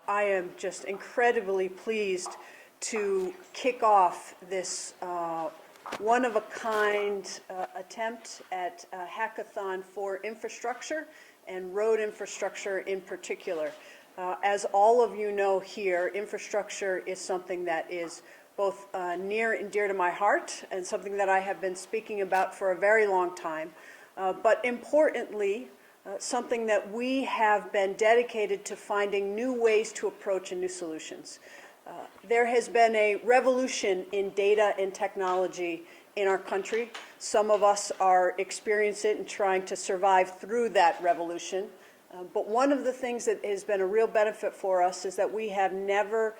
I am just incredibly pleased to kick off this one-of-a-kind attempt at a hackathon for infrastructure and road infrastructure in particular. As all of you know here, infrastructure is something that is both near and dear to my heart and something that I have been speaking about for a very long time, but importantly, something that we have been dedicated to finding new ways to approach and new solutions. There has been a revolution in data and technology in our country. Some of us are experiencing it and trying to survive through that revolution. But one of the things that has been a real benefit for us is that we have never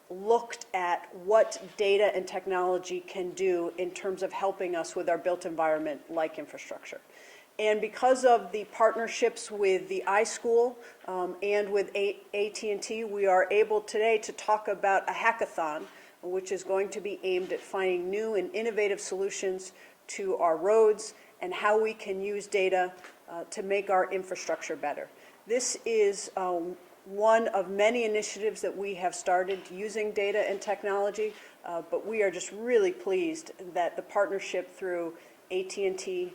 looked at what data and technology can do in terms of helping us with our built environment like infrastructure. And because of the partnerships with the iSchool and with AT&T, we are able today to talk about a hackathon, which is going to be aimed at finding new and innovative solutions to our roads and how we can use data to make our infrastructure better. This is one of many initiatives that we have started using data and technology, but we are just really pleased that the partnership through AT&T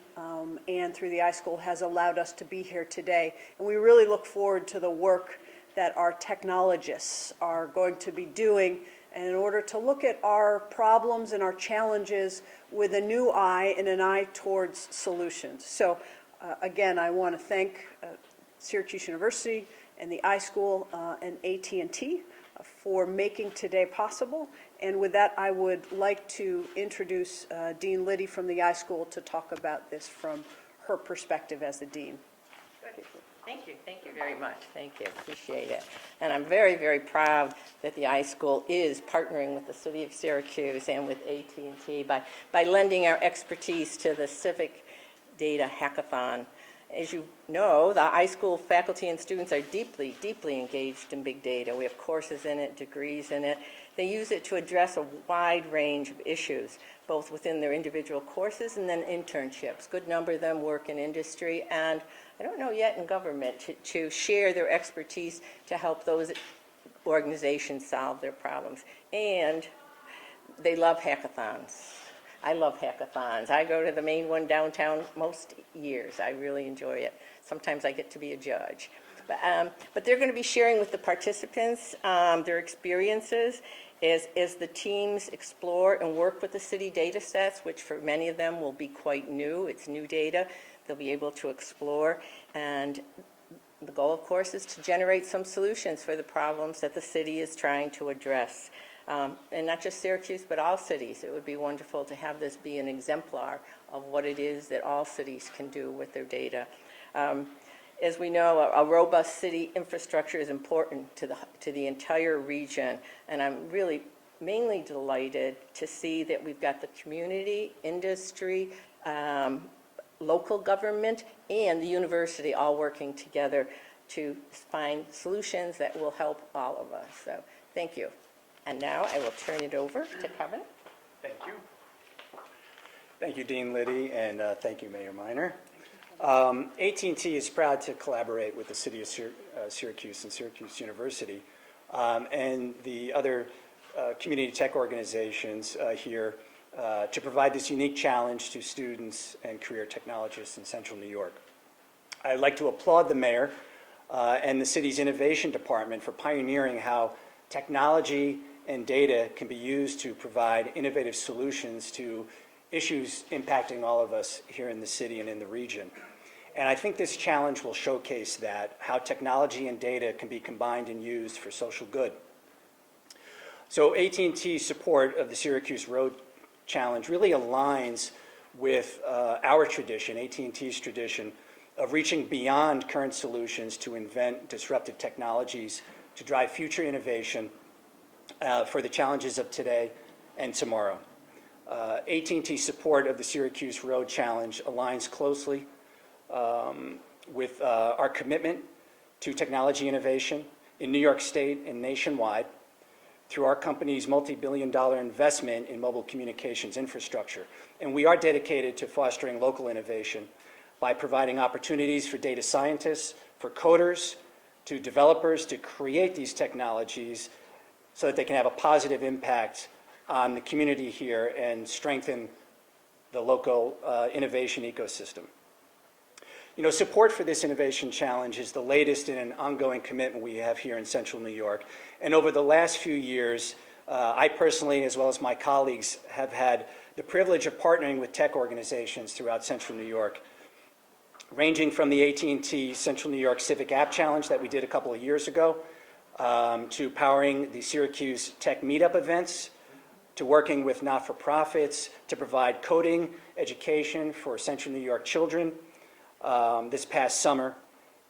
and through the iSchool has allowed us to be here today. And we really look forward to the work that our technologists are going to be doing in order to look at our problems and our challenges with a new eye and an eye towards solutions. So again, I want to thank Syracuse University and the iSchool and AT&T for making today possible. And with that, I would like to introduce Dean Liddy from the iSchool to talk about this from her perspective as the dean. Good. Thank you very much. Thank you, appreciate it. And I'm very, very proud that the iSchool is partnering with the City of Syracuse and with AT&T by lending our expertise to the Civic Data Hackathon. As you know, the iSchool faculty and students are deeply, deeply engaged in big data. We have courses in it, degrees in it. They use it to address a wide range of issues, both within their individual courses and then internships. Good number of them work in industry, and I don't know yet in government, to share their expertise to help those organizations solve their problems. And they love hackathons. I love hackathons. I go to the main one downtown most years. I really enjoy it. Sometimes I get to be a judge. But they're going to be sharing with the participants their experiences as the teams explore and work with the city data sets, which for many of them will be quite new. It's new data they'll be able to explore. And the goal, of course, is to generate some solutions for the problems that the city is trying to address. And not just Syracuse, but all cities. It would be wonderful to have this be an exemplar of what it is that all cities can do with their data. As we know, a robust city infrastructure is important to the entire region, and I'm really mainly delighted to see that we've got the community, industry, local government, and the university all working together to find solutions that will help all of us. So thank you. And now I will turn it over to Kevin. Thank you. Thank you, Dean Liddy, and thank you, Mayor Miner. AT&T is proud to collaborate with the City of Syracuse and Syracuse University and the other community tech organizations here to provide this unique challenge to students and career technologists in Central New York. I'd like to applaud the Mayor and the city's innovation department for pioneering how technology and data can be used to provide innovative solutions to issues impacting all of us here in the city and in the region. And I think this challenge will showcase that, how technology and data can be combined and used for social good. So AT&T's support of the Syracuse Roads Challenge really aligns with our tradition, AT&T's tradition, of reaching beyond current solutions to invent disruptive technologies to drive future innovation for the challenges of today and tomorrow. AT&T's support of the Syracuse Roads Challenge aligns closely with our commitment to technology innovation in New York State and nationwide through our company's multi-billion-dollar investment in mobile communications infrastructure. And we are dedicated to fostering local innovation by providing opportunities for data scientists, for coders, to developers to create these technologies so that they can have a positive impact on the community here and strengthen the local innovation ecosystem. You know, support for this innovation challenge is the latest in an ongoing commitment we have here in Central New York. And over the last few years, I personally, as well as my colleagues, have had the privilege of partnering with tech organizations throughout Central New York, ranging from the AT&T Central New York Civic App Challenge that we did a couple of years ago, to powering the Syracuse Tech Meetup events, to working with not-for-profits to provide coding education for Central New York children this past summer,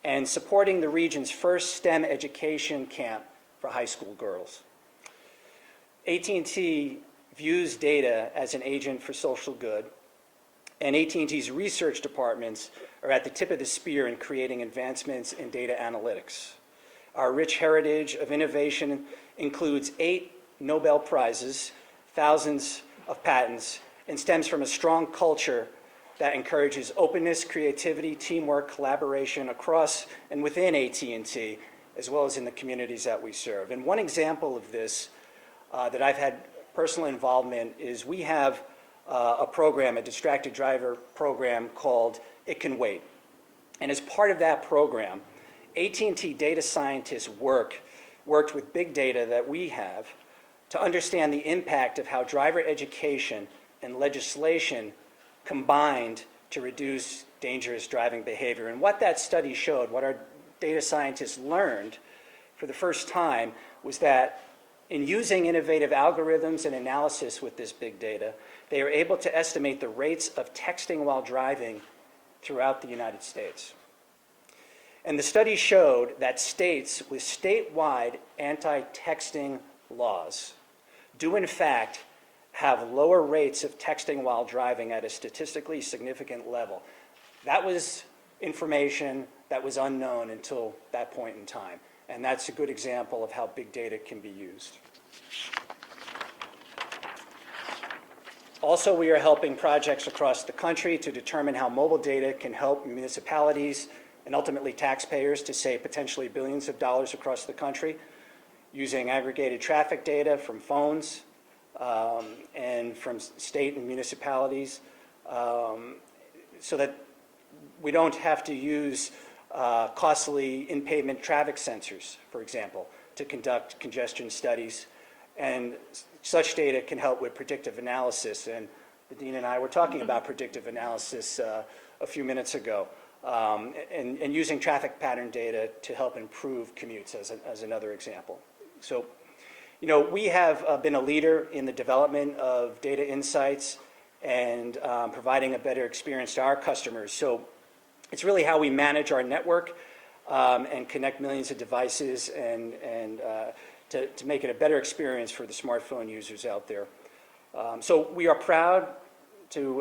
and supporting the region's first STEM education camp for high school girls. AT&T views data as an agent for social good, and AT&T's research departments are at the tip of the spear in creating advancements in data analytics. Our rich heritage of innovation includes 8 Nobel Prizes, thousands of patents, and stems from a strong culture that encourages openness, creativity, teamwork, collaboration across and within AT&T, as well as in the communities that we serve. And one example of this that I've had personal involvement is we have a program, a distracted driver program called It Can Wait. And as part of that program, AT&T data scientists worked with big data that we have to understand the impact of how driver education and legislation combined to reduce dangerous driving behavior. And what that study showed, what our data scientists learned for the first time, was that in using innovative algorithms and analysis with this big data, they are able to estimate the rates of texting while driving throughout the United States. And the study showed that states with statewide anti-texting laws do in fact have lower rates of texting while driving at a statistically significant level. That was information that was unknown until that point in time. And that's a good example of how big data can be used. Also, we are helping projects across the country to determine how mobile data can help municipalities and ultimately taxpayers to save potentially billions of dollars across the country using aggregated traffic data from phones and from state and municipalities so that we don't have to use costly in-pavement traffic sensors, for example, to conduct congestion studies. And such data can help with predictive analysis. And the Dean and I were talking about predictive analysis a few minutes ago, and using traffic pattern data to help improve commutes as another example. So, you know, we have been a leader in the development of data insights and providing a better experience to our customers. So it's really how we manage our network and connect millions of devices and to make it a better experience for the smartphone users out there. So we are proud to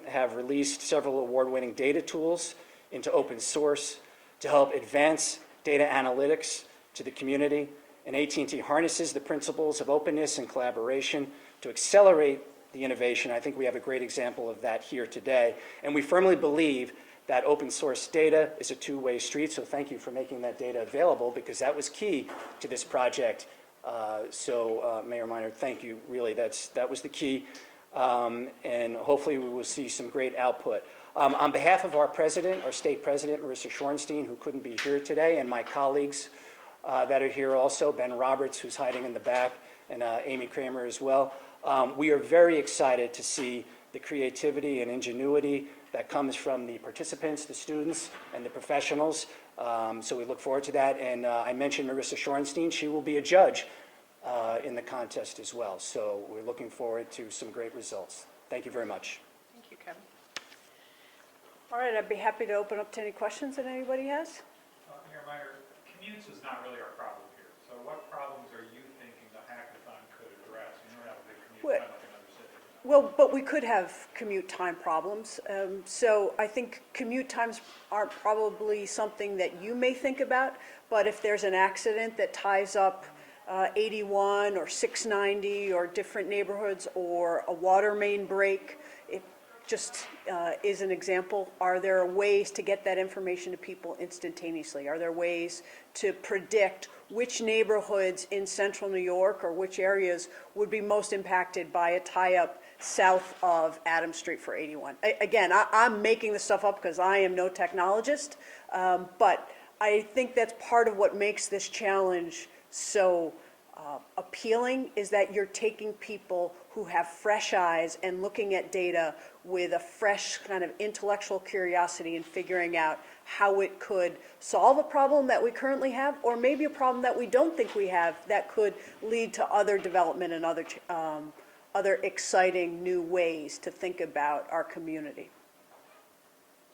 have released several award-winning data tools into open source to help advance data analytics to the community. And AT&T harnesses the principles of openness and collaboration to accelerate the innovation. I think we have a great example of that here today. And we firmly believe that open source data is a two-way street, so thank you for making that data available, because that was key to this project. Mayor Minor, thank you, really, that was the key, and hopefully we will see some great output. On behalf of our president, our state president, Marissa Shorenstein, who couldn't be here today, and my colleagues that are here also, Ben Roberts, who's hiding in the back, and Amy Kramer as well, we are very excited to see the creativity and ingenuity that comes from the participants, the students, and the professionals. So we look forward to that. And I mentioned Marissa Shorenstein. She will be a judge in the contest as well. So we're looking forward to some great results. Thank you very much. Thank you, Kevin. All right, I'd be happy to open up to any questions that anybody has. Mayor Minor, commutes is not really our problem here. So what problems are you thinking the hackathon could address? You don't have a big commute time like in other cities. Well, but we could have commute time problems. So I think commute times aren't probably something that you may think about, but if there's an accident that ties up 81 or 690 or different neighborhoods, or a water main break, just is an example. Are there ways to get that information to people instantaneously? Are there ways to predict which neighborhoods in central New York or which areas would be most impacted by a tie-up south of Adams Street for 81? Again, I'm making this stuff up because I am no technologist, but I think that's part of what makes this challenge so appealing, is that you're taking people who have fresh eyes and looking at data with a fresh kind of intellectual curiosity and figuring out how it could solve a problem that we currently have, or maybe a problem that we don't think we have that could lead to other development and other exciting new ways to think about our community.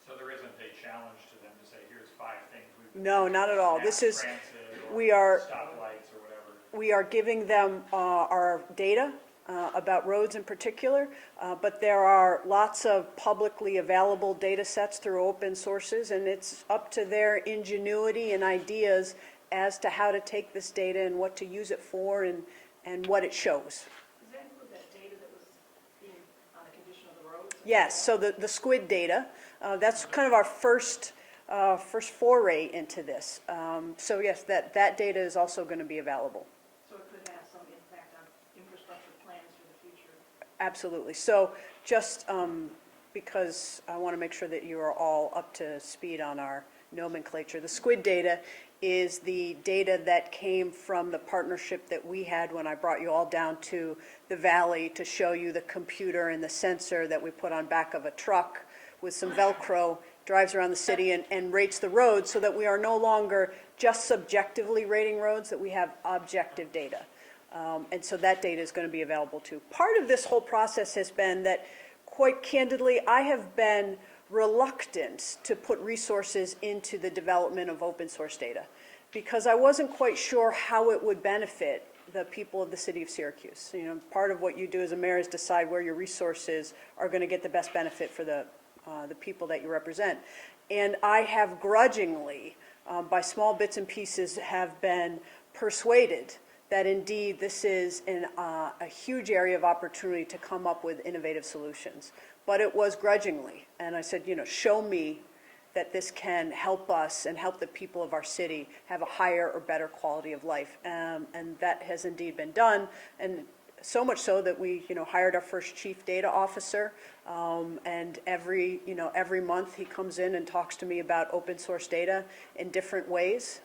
So there isn't a challenge to them to say, here's 5 things we would No, not at all. mass This is, transit or we are, stoplights or whatever. we are giving them our data about roads in particular, but there are lots of publicly available data sets through open sources, and it's up to their ingenuity and ideas as to how to take this data and what to use it for and what it shows. Does that include that data that was being on the condition of the roads? Yes, so the squid data, that's kind of our first foray into this. So yes, that data is also going to be available. So it could have some impact on infrastructure plans for the future? Absolutely. So just because I want to make sure that you are all up to speed on our nomenclature, the squid data is the data that came from the partnership that we had when I brought you all down to the valley to show you the computer and the sensor that we put on back of a truck with some Velcro, drives around the city and rates the roads, so that we are no longer just subjectively rating roads, that we have objective data. And so that data is going to be available too. Part of this whole process has been that, quite candidly, I have been reluctant to put resources into the development of open source data, because I wasn't quite sure how it would benefit the people of the city of Syracuse. You know, part of what you do as a mayor is decide where your resources are going to get the best benefit for the people that you represent. And I have grudgingly, by small bits and pieces, have been persuaded that indeed this is a huge area of opportunity to come up with innovative solutions. But it was grudgingly, and I said, you know, show me that this can help us and help the people of our city have a higher or better quality of life. And that has indeed been done, and so much so that we, you know, hired our first chief data officer, and every month he comes in and talks to me about open source data in different ways,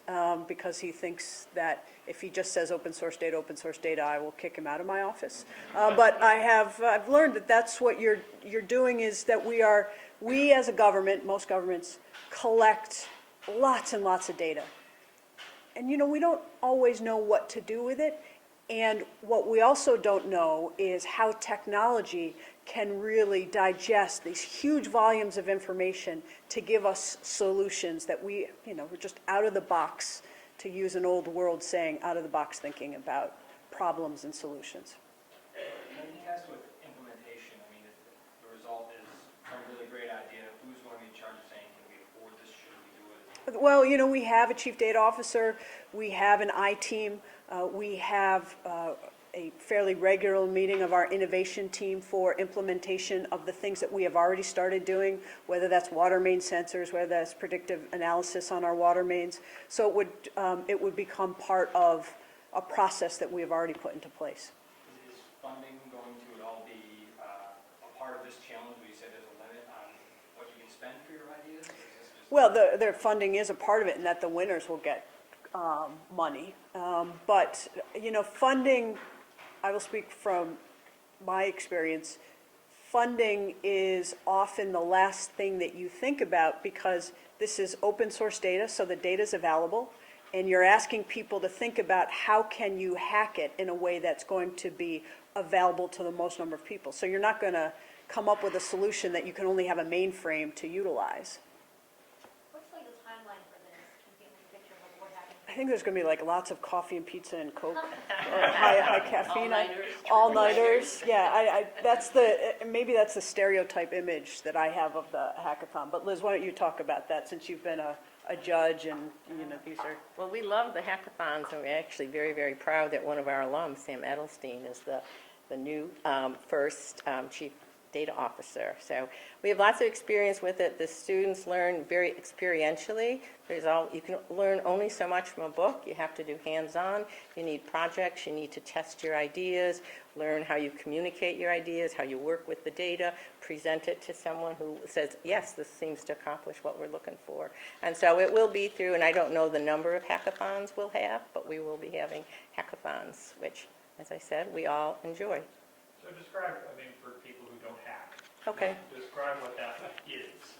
because he thinks that if he just says open source data, I will kick him out of my office. But I've learned that that's what you're doing, is that we as a government, most governments, collect lots and lots of data. And, you know, we don't always know what to do with it. And what we also don't know is how technology can really digest these huge volumes of information to give us solutions that we're just out of the box, to use an old world saying, out of the box thinking about problems and solutions. When you tasked with implementation, I mean, if the result is some really great idea, who's going to be in charge of saying, can we afford this, should we do it? Well, you know, we have a chief data officer, we have an I-team, we have a fairly regular meeting of our innovation team for implementation of the things that we have already started doing, whether that's water main sensors, whether that's predictive analysis on our water mains. So it would become part of a process that we have already put into place. Is funding going to at all be a part of this challenge where you said there's a limit on what you can spend for your ideas? Or is this just Well, their funding is a part of it, and that the winners will get money. But, you know, funding, I will speak from my experience, funding is often the last thing that you think about, because this is open source data, so the data is available, and you're asking people to think about how can you hack it in a way that's going to be available to the most number of people. So you're not going to come up with a solution that you can only have a mainframe to utilize. What's like the timeline for this? Can you get me a picture of what happens? I think there's going to be like lots of coffee and pizza and Coke, or high caffeine. All-nighters. All-nighters, yeah. Maybe that's the stereotype image that I have of the hackathon. But Liz, why don't you talk about that, since you've been a judge, and, you know, these are... Well, we love the hackathons, and we're actually very, very proud that one of our alums, Sam Edelstein, is the new first chief Data Officer. So we have lots of experience with it. The students learn very experientially. You can learn only so much from a book. You have to do hands-on. You need projects. You need to test your ideas, learn how you communicate your ideas, how you work with the data, present it to someone who says, yes, this seems to accomplish what we're looking for. And so it will be through, and I don't know the number of hackathons we'll have, but we will be having hackathons, which, as I said, we all enjoy. So describe, I mean, for people who don't hack. Okay. Describe what that is.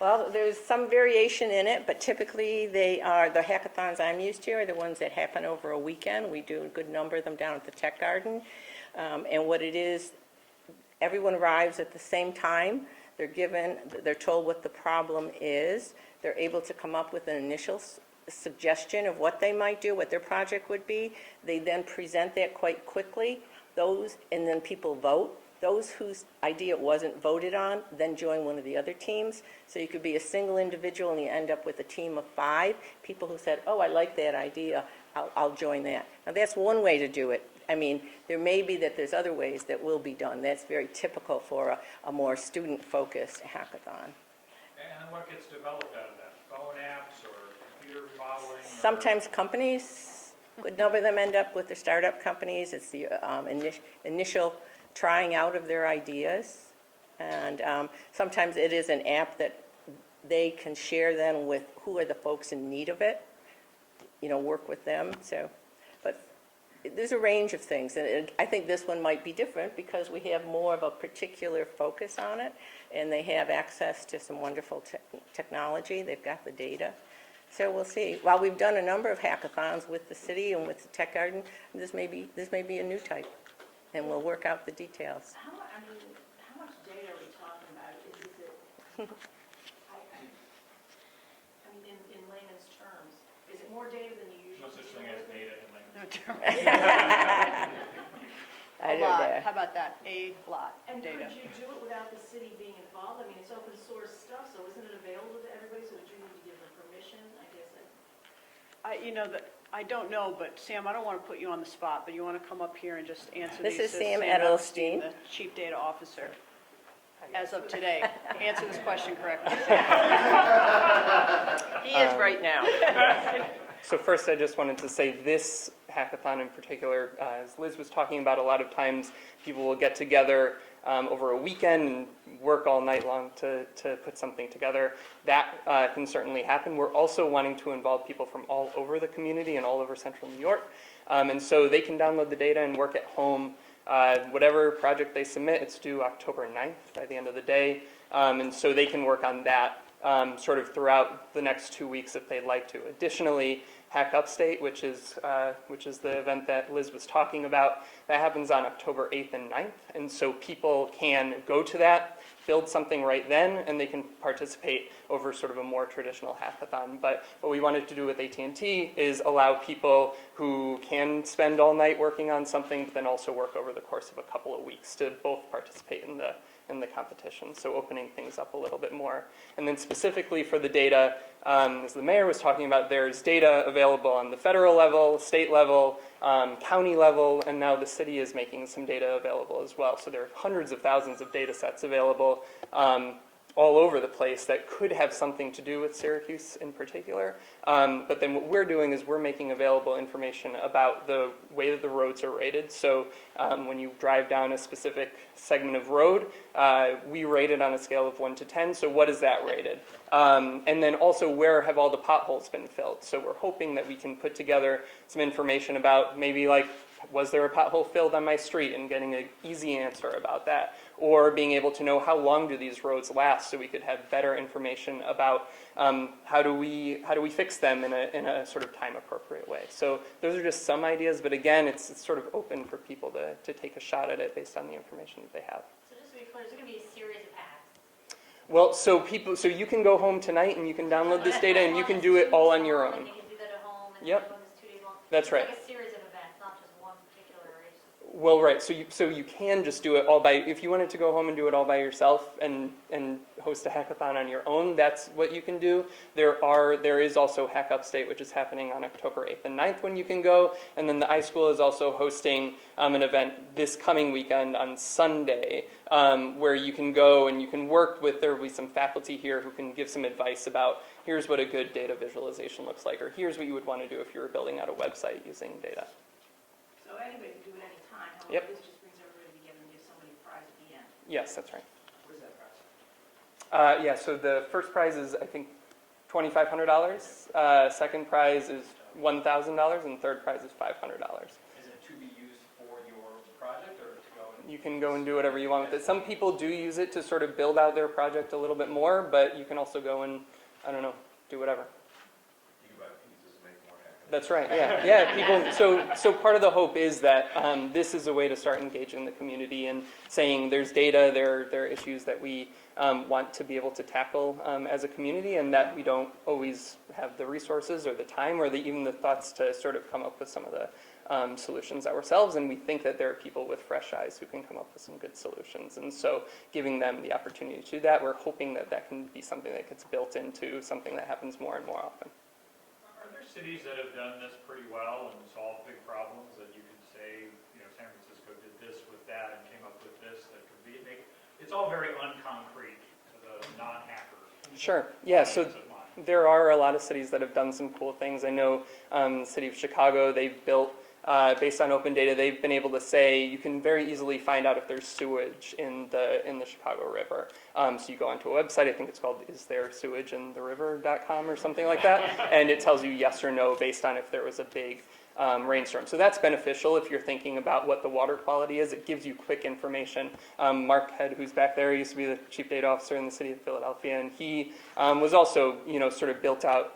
Well, there's some variation in it, but typically the hackathons I'm used to are the ones that happen over a weekend. We do a good number of them down at the Tech Garden. And what it is, everyone arrives at the same time. They're told what the problem is. They're able to come up with an initial suggestion of what they might do, what their project would be. They then present that quite quickly. And then people vote. Those whose idea wasn't voted on then join one of the other teams. So you could be a single individual and you end up with a team of 5 people who said, oh, I like that idea, I'll join that. Now that's one way to do it. I mean, there may be that there's other ways that will be done. That's very typical for a more student-focused hackathon. And what gets developed out of that? Phone apps or computer modeling? Sometimes companies, a good number of them end up with the startup companies. It's the initial trying out of their ideas. And sometimes it is an app that they can share then with who are the folks in need of it, work with them. So, but there's a range of things. And I think this one might be different because we have more of a particular focus on it, and they have access to some wonderful technology. They've got the data. So we'll see. While we've done a number of hackathons with the city and with the Tech Garden, this may be a new type, and we'll work out the details. How much data are we talking about? Is it, I mean, in layman's terms, is it more data than you No usually such deal thing as with? data in language. I A don't lot. know. How about that? A lot of And data. could you do it without the city being involved? I mean, it's open source stuff, so isn't it available to everybody? So would you need to give them permission? I guess I don't know, but Sam, I don't want to put you on the spot, but you want to come up here and just answer This these? is Sam Edelstein. The Chief Data Officer, as of today. Answer this question correctly. He is right now. So first, I just wanted to say this hackathon in particular, as Liz was talking about, a lot of times people will get together over a weekend and work all night long to put something together. That can certainly happen. We're also wanting to involve people from all over the community and all over central New York. And so they can download the data and work at home. Whatever project they submit, it's due October 9th by the end of the day. And so they can work on that sort of throughout the next 2 weeks if they'd like to. Additionally, Hack Upstate, which is the event that Liz was talking about, that happens on October 8th and 9th. And so people can go to that, build something right then, and they can participate over sort of a more traditional hackathon. But what we wanted to do with AT&T is allow people who can spend all night working on something, but then also work over the course of a couple of weeks to both participate in the competition, so opening things up a little bit more. And then specifically for the data, as the mayor was talking about, there's data available on the federal level, state level, county level, and now the city is making some data available as well. So there are hundreds of thousands of data sets available all over the place that could have something to do with Syracuse in particular. But then what we're doing is we're making available information about the way that the roads are rated. So when you drive down a specific segment of road, we rate it on a scale of 1 to 10. So what is that rated? And then also where have all the potholes been filled? So we're hoping that we can put together some information about maybe like, was there a pothole filled on my street, and getting an easy answer about that, or being able to know how long do these roads last, so we could have better information about how do we fix them in a sort of time appropriate way. So those are just some ideas, but again, it's sort of open for people to take a shot at it based on the information that they have. So just to be clear, is it going to be a series of hacks? Well, so you can go home tonight and you can download this data and you can do it all on your own. And you can do that at home, and Yep. everyone is 2 days long? That's right. It's like a series of events, not just one particular race. Well, right, so you can just do it all by, if you wanted to go home and do it all by yourself and host a hackathon on your own, that's what you can do. There is also Hack Upstate, which is happening on October 8th and 9th when you can go, and then the iSchool is also hosting an event this coming weekend on Sunday, where you can go and you can work with, there will be some faculty here who can give some advice about, here's what a good data visualization looks like, or here's what you would want to do if you were building out a website using data. So anybody can do it any time, however, Yep. this just brings everybody together and gives somebody a prize at the end. Yes, that's right. What is that price? Yeah, so the first prize is, I think, $2,500. Second prize is $1,000, and third prize is $500. Is it to be used for your project or to go and? You can go and do whatever you want with it. Some people do use it to sort of build out their project a little bit more, but you can also go and, I don't know, do whatever. You can buy pizzas and make more hackathons. That's right, yeah. People, so part of the hope is that this is a way to start engaging the community and saying there's data, there are issues that we want to be able to tackle as a community, and that we don't always have the resources or the time or even the thoughts to sort of come up with some of the solutions ourselves, and we think that there are people with fresh eyes who can come up with some good solutions. And so giving them the opportunity to do that, we're hoping that that can be something that gets built into something that happens more and more often. Are there cities that have done this pretty well and solved big problems that you could say, San Francisco did this with that and came up with this that could be, it's all very unconcrete to the non-hacker. Sure, yeah, so audience of mine. there are a lot of cities that have done some cool things. I know the city of Chicago, they've built, based on open data, they've been able to say you can very easily find out if there's sewage in the Chicago River. So you go onto a website, I think it's called isttheresewageintheriver.com or something like that, and it tells you yes or no based on if there was a big rainstorm. So that's beneficial if you're thinking about what the water quality is. It gives you quick information. Mark Head, who's back there, used to be the chief data officer in the city of Philadelphia, and he was also, sort of built out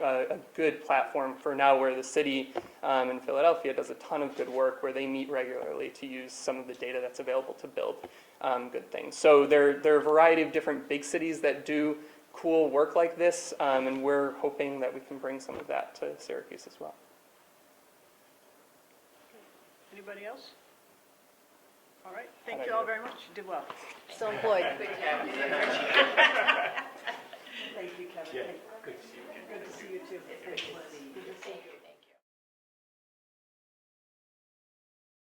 a good platform for now where the city in Philadelphia does a ton of good work where they meet regularly to use some of the data that's available to build good things. So there are a variety of different big cities that do cool work like this, and we're hoping that we can bring some of that to Syracuse as well. Anybody else? All right, thank you all very much. You did well. Still employed. Thank you, Kevin. Yeah. Good to see you too. Good to see you.